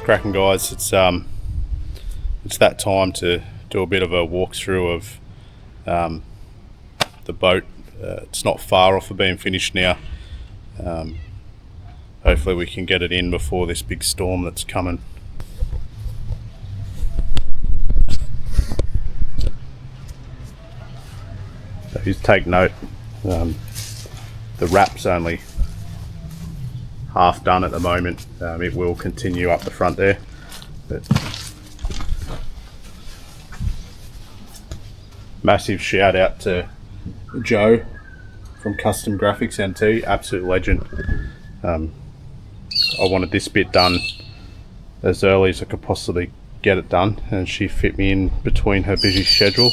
Cracking guys, it's that time to do a bit of a walkthrough of the boat. It's not far off of being finished now. Hopefully we can get it in before this big storm that's coming. So just take note, the wrap's only half done at the moment. It will continue up the front there, but massive shout out to Joe from Custom Graphics NT, absolute legend. I wanted this bit done as early as I could possibly get it done, and she fit me in between her busy schedule.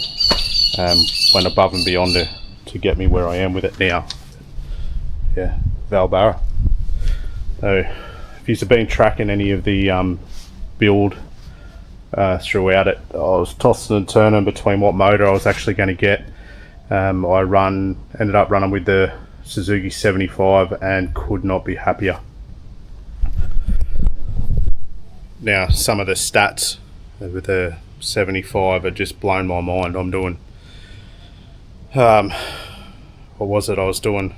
Went above and beyond to get me where I am with it now. Yeah, Valbarra. So if you've been tracking any of the build throughout it, I was tossing and turning between what motor I was actually going to get. I ended up running with the Suzuki 75 and could not be happier. Now some of the stats with the 75 are just blown my mind. I'm doing what was it? I was doing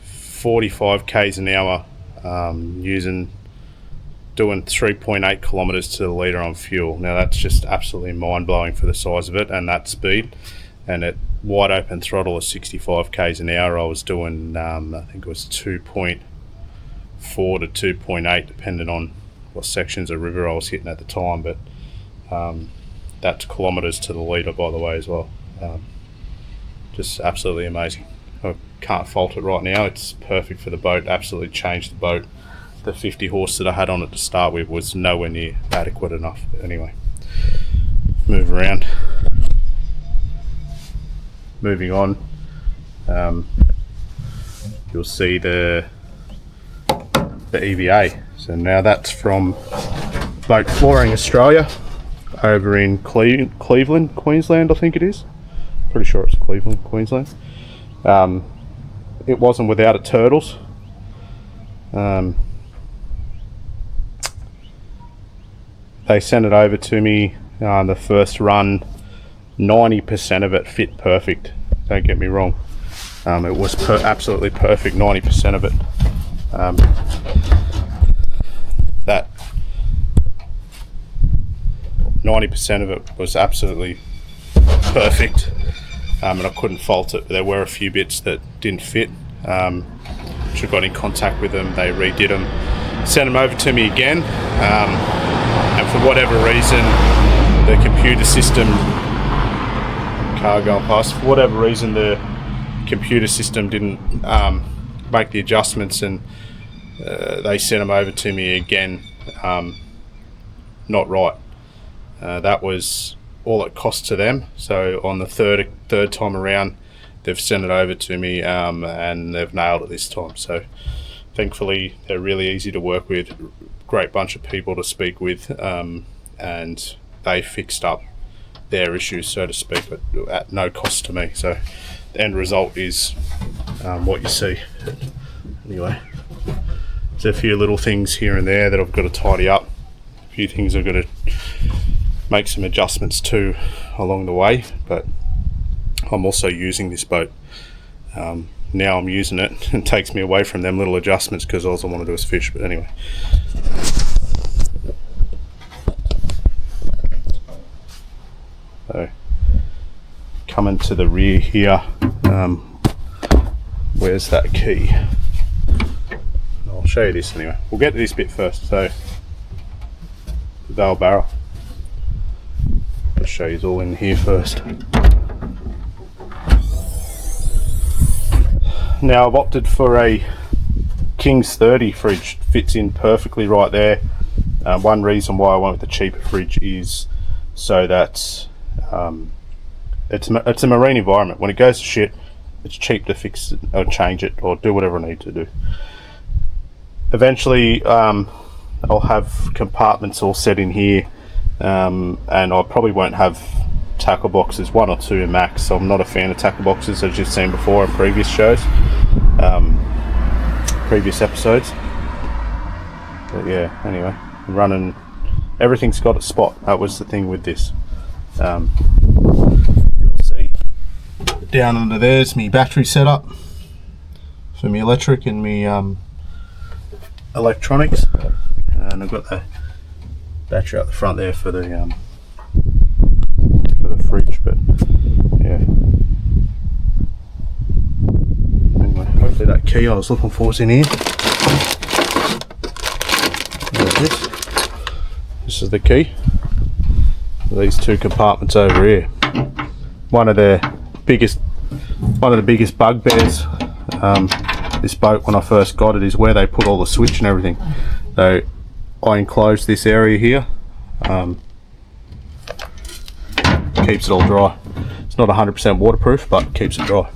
45 k's an hour, doing 3.8 kilometers to the litre on fuel. Now that's just absolutely mind-blowing for the size of it and that speed. And at wide open throttle of 65 k's an hour, I was doing I think it was 2.4 to 2.8 depending on what sections of river I was hitting at the time, but that's kilometers to the litre by the way as well. Just absolutely amazing. I can't fault it right now. It's perfect for the boat. Absolutely changed the boat. The 50 horse that I had on it to start with was nowhere near adequate enough. But anyway, move around. Moving on, you'll see the EVA. So now that's from Boat Flooring Australia over in Cleveland, Queensland, I think it is. Pretty sure it's Cleveland, Queensland. It wasn't without its hurdles. They sent it over to me the first run. 90% of it fit perfect, don't get me wrong. It was absolutely perfect, 90% of it. That 90% of it was absolutely perfect, and I couldn't fault it. There were a few bits that didn't fit. Which I got in contact with them, they redid them, sent them over to me again, and for whatever reason the computer system for whatever reason the computer system didn't make the adjustments, and they sent them over to me again not right. That was all it cost to them. So on the third time around they've sent it over to me, and they've nailed it this time. So thankfully they're really easy to work with, great bunch of people to speak with, and they fixed up their issues, so to speak, but at no cost to me. So the end result is what you see. Anyway, there's a few little things here and there that I've got to tidy up, a few things I've got to make some adjustments to along the way, but I'm also using this boat. Now I'm using it, and takes me away from them little adjustments because all I want to do is fish. But anyway, so coming to the rear here, where's that key? I'll show you this anyway. We'll get to this bit first. So the Valbarra, I'll show you all in here first. Now I've opted for a King's 30 fridge, fits in perfectly right there. One reason why I went with the cheaper fridge is so that it's a marine environment. When it goes to shit, it's cheap to fix it or change it or do whatever I need to do. Eventually I'll have compartments all set in here, and I probably won't have tackle boxes, one or two max. So I'm not a fan of tackle boxes, as you've seen before in previous shows, previous episodes. But yeah, anyway, I'm running everything's got a spot. That was the thing with this. You'll see down under there's my battery setup for my electric and my electronics, and I've got the battery out the front there for the fridge. But yeah, anyway, hopefully that key I was looking for is in here. There it is. This is the key. These two compartments over here. One of the biggest bugbears this boat when I first got it is where they put all the switch and everything. So I enclosed this area here. Keeps it all dry. It's not 100% waterproof, but keeps it dry.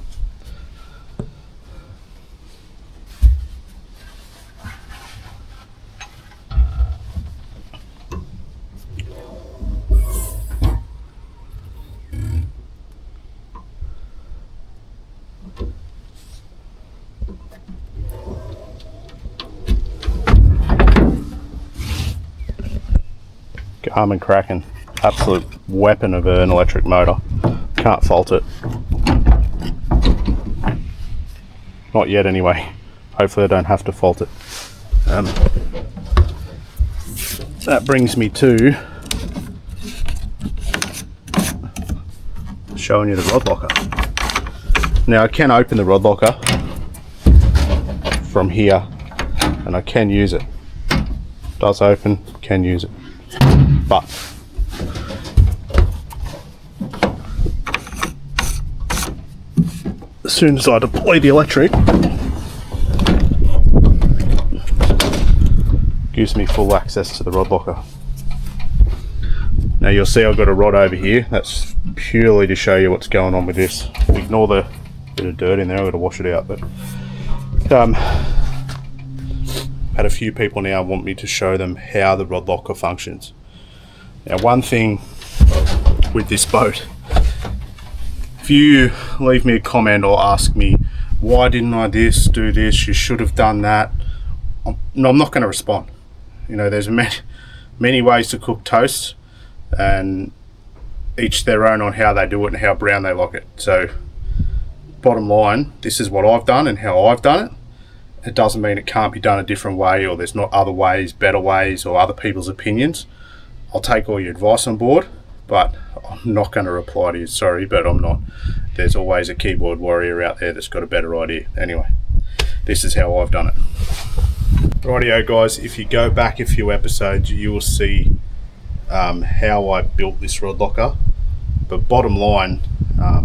Garmin Kraken, absolute weapon of an electric motor. Can't fault it. Not yet anyway. Hopefully I don't have to fault it. That brings me to showing you the rod locker. Now I can open the rod locker from here and I can use it. Does open, can use it. But as soon as I deploy the electric, gives me full access to the rod locker. Now you'll see I've got a rod over here. That's purely to show you what's going on with this. Ignore the bit of dirt in there, I've got to wash it out. But had a few people now want me to show them how the rod locker functions. Now one thing with this boat, if you leave me a comment or ask me why didn't I do this, you should have done that, I'm not going to respond. You know, there's many ways to cook toast, and each their own on how they do it and how brown they like it. So bottom line, this is what I've done and how I've done it. It doesn't mean it can't be done a different way, or there's not other ways, better ways, or other people's opinions. I'll take all your advice on board, but I'm not going to reply to you, sorry, but I'm not. There's always a keyboard warrior out there that's got a better idea. Anyway, this is how I've done it. Rightio guys, if you go back a few episodes, you will see how I built this rod locker. But bottom line, I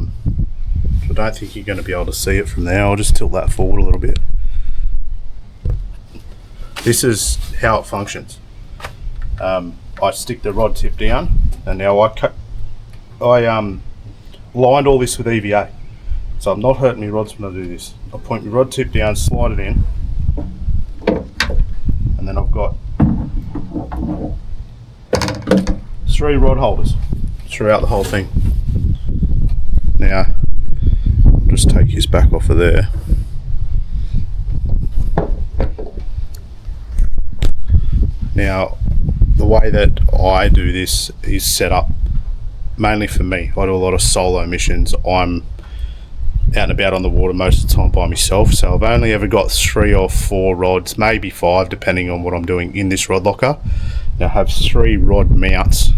don't think you're going to be able to see it from there. I'll just tilt that forward a little bit. This is how it functions. I stick the rod tip down, and now I lined all this with EVA, so I'm not hurting my rods when I do this. I point my rod tip down, slide it in, and then I've got 3 rod holders throughout the whole thing. Now I'll just take his back off of there. Now the way that I do this is set up mainly for me. I do a lot of solo missions. I'm out and about on the water most of the time by myself, so I've only ever got 3 or 4 rods, maybe 5 depending on what I'm doing in this rod locker. Now I have 3 rod mounts,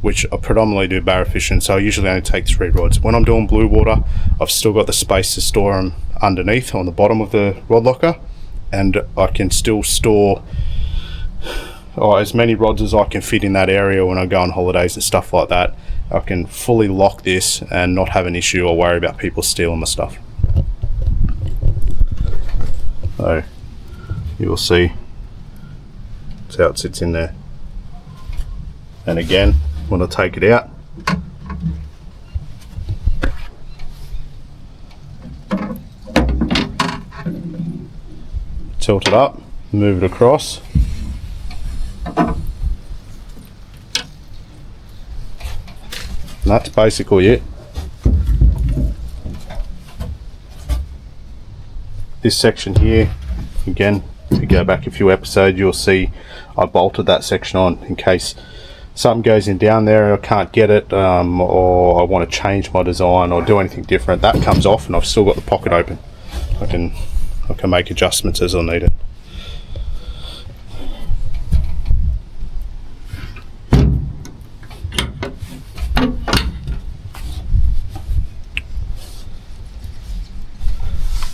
which I predominantly do barra fishing, so I usually only take 3 rods. When I'm doing blue water, I've still got the space to store them underneath on the bottom of the rod locker, and I can still store as many rods as I can fit in that area when I go on holidays and stuff like that. I can fully lock this and not have an issue or worry about people stealing my stuff. So you will see that's how it sits in there. And again, when I take it out, tilt it up, move it across. And that's basically it. This section here, again, you go back a few episodes, you'll see I bolted that section on in case something goes in down there and I can't get it, or I want to change my design or do anything different. That comes off and I've still got the pocket open. I can make adjustments as I need it.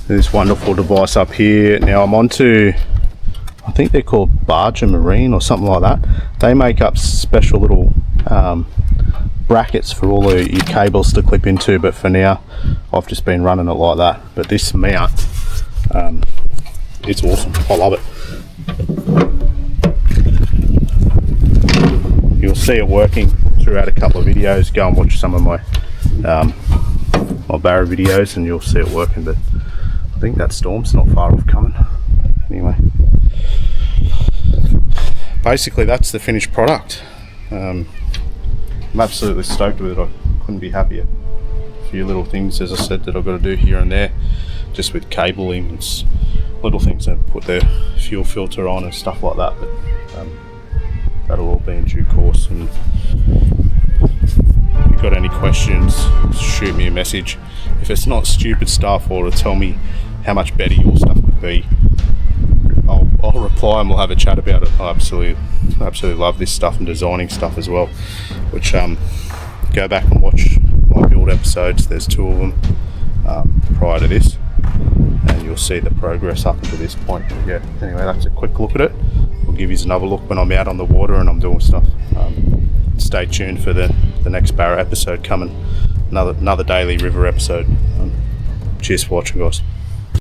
This wonderful device up here. Now I'm onto, I think they're called Barger Marine or something like that. They make up special little brackets for all your cables to clip into, but for now I've just been running it like that. But this mount, it's awesome. I love it. You'll see it working throughout a couple of videos. Go and watch some of my my Barra videos and you'll see it working. But I think that storm's not far off coming. Anyway, basically that's the finished product. I'm absolutely stoked with it. I couldn't be happier. A few little things, as I said, that I've got to do here and there, just with cabling. It's little things that put the fuel filter on and stuff like that. But that'll all be in due course. And if you've got any questions, shoot me a message. If it's not stupid stuff or to tell me how much better your stuff could be, I'll reply and we'll have a chat about it. I absolutely love this stuff and designing stuff as well, which go back and watch my build episodes. There's 2 of them prior to this, and you'll see the progress up until this point. Yeah, anyway, that's a quick look at it. We'll give you another look when I'm out on the water and I'm doing stuff. Stay tuned for the next Barra episode coming, another daily river episode. Cheers for watching, guys.